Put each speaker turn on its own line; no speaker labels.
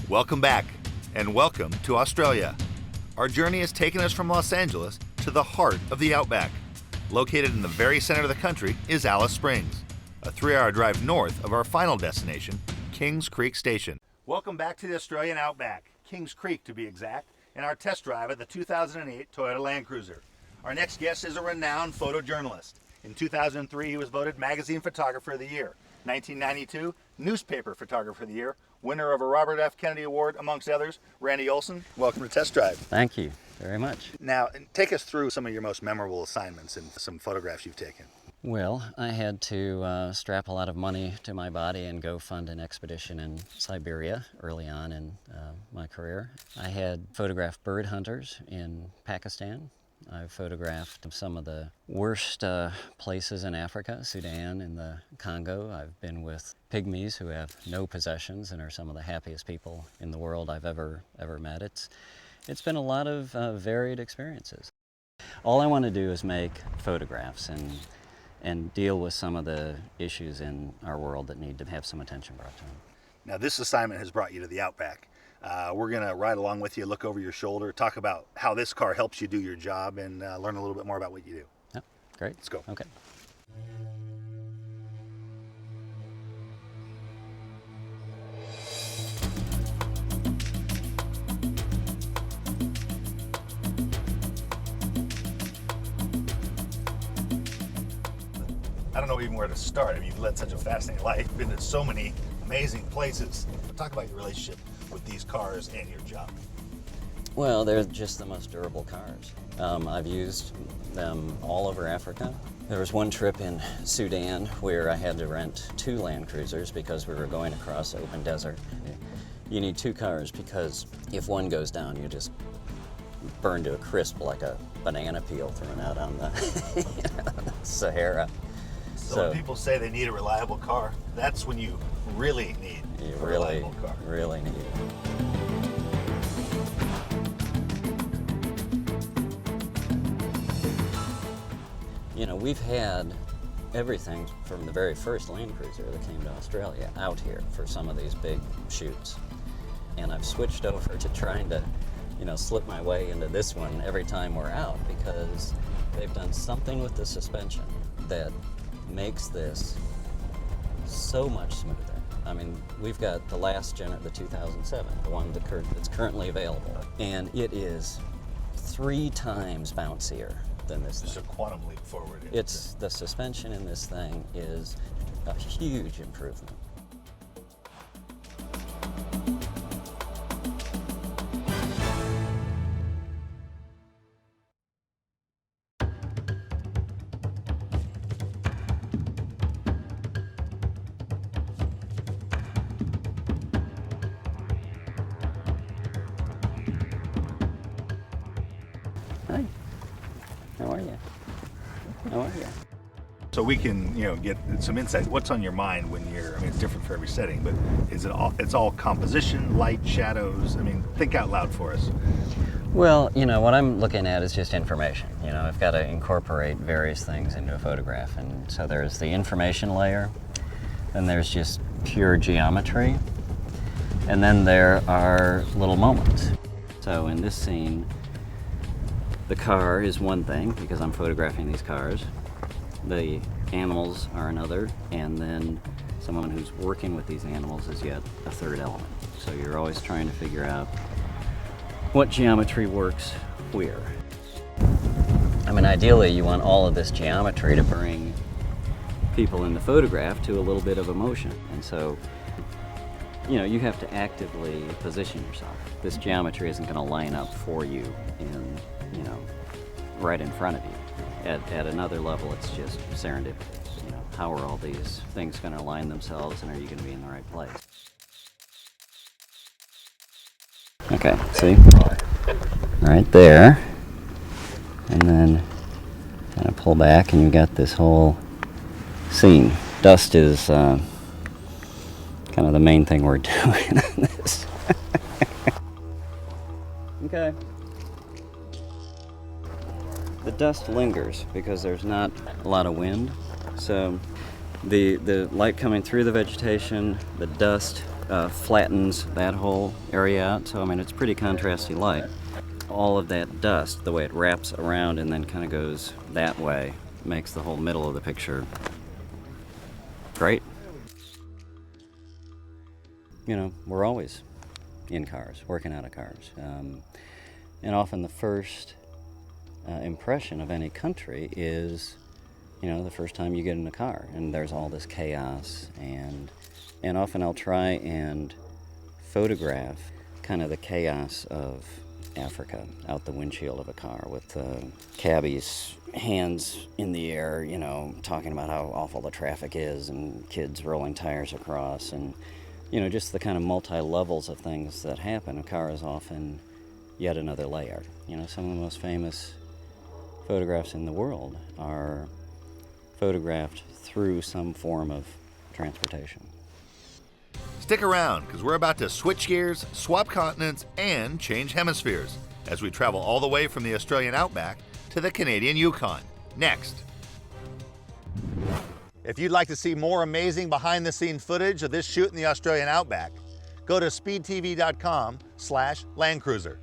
Welcome back, and welcome to Australia. Our journey has taken us from Los Angeles to the heart of the outback. Located in the very center of the country is Alice Springs, a 3-hour drive north of our final destination, Kings Creek Station. Welcome back to the Australian outback, Kings Creek to be exact, and our test drive of the 2008 Toyota Land Cruiser. Our next guest is a renowned photojournalist. In 2003, he was voted Magazine Photographer of the Year. 1992, Newspaper Photographer of the Year, winner of a Robert F. Kennedy Award, amongst others. Randy Olson, welcome to Test Drive.
Thank you very much.
Now, take us through some of your most memorable assignments and some photographs you've taken.
Well, I had to strap a lot of money to my body and go fund an expedition in Siberia early on in my career. I had photographed bird hunters in Pakistan. I've photographed some of the worst places in Africa, Sudan and the Congo. I've been with pygmies who have no possessions and are some of the happiest people in the world I've ever met. It's been a lot of varied experiences. All I want to do is make photographs and deal with some of the issues in our world that need to have some attention brought to them.
Now, this assignment has brought you to the outback. We're going to ride along with you, look over your shoulder, talk about how this car helps you do your job, and learn a little bit more about what you do.
Yep, great.
Let's go.
Okay.
I don't know even where to start. I mean, you've led such a fascinating life, been to so many amazing places. Talk about your relationship with these cars and your job.
Well, they're just the most durable cars. I've used them all over Africa. There was one trip in Sudan where I had to rent 2 Land Cruisers because we were going across open desert. You need 2 cars because if one goes down, you just burn to a crisp like a banana peel thrown out on the, the Sahara.
So when people say they need a reliable car, that's when you really need a reliable car.
Really need it. You know, we've had everything from the very first Land Cruiser that came to Australia out here for some of these big shoots. And I've switched over to trying to, slip my way into this one every time we're out because they've done something with the suspension that makes this so much smoother. I mean, we've got the last gen of the 2007, the one that's currently available, and it is 3 times bouncier than this
Just
thing.
a quantum leap forward.
It's the suspension in this thing is a huge improvement. Hi. How are you? How are you?
So we can, get some insight. What's on your mind when you're, it's different for every setting, but is it all, it's all composition, light, shadows? Think out loud for us.
Well, what I'm looking at is just information. I've got to incorporate various things into a photograph. And so there's the information layer, then there's just pure geometry, and then there are little moments. So in this scene, the car is one thing because I'm photographing these cars. The animals are another, and then someone who's working with these animals is yet a third element. So you're always trying to figure out what geometry works where. Ideally you want all of this geometry to bring people in the photograph to a little bit of emotion. And so, you have to actively position yourself. This geometry isn't going to line up for you in, right in front of you. At another level, it's just serendipity. How are all these things going to align themselves, and are you going to be in the right place? Okay, see? Right there. And then kind of pull back, and you got this whole scene. Dust is kind of the main thing we're doing on this. Okay. The dust lingers because there's not a lot of wind. So the light coming through the vegetation, the dust flattens that whole area out. So I mean, it's pretty contrasty light. All of that dust, the way it wraps around and then kind of goes that way, makes the whole middle of the picture great. You know, we're always in cars, working out of cars. And often the first impression of any country is, you know, the first time you get in a car and there's all this chaos, and often I'll try and photograph kind of the chaos of Africa out the windshield of a car with the cabbies hands in the air, you know, talking about how awful the traffic is and kids rolling tires across, and you know, just the kind of multi-levels of things that happen. A car is often yet another layer. You know, some of the most famous photographs in the world are photographed through some form of transportation.
Stick around, because we're about to switch gears, swap continents, and change hemispheres as we travel all the way from the Australian outback to the Canadian Yukon. Next. If you'd like to see more amazing behind-the-scenes footage of this shoot in the Australian outback, go to speedtv.com/landcruiser.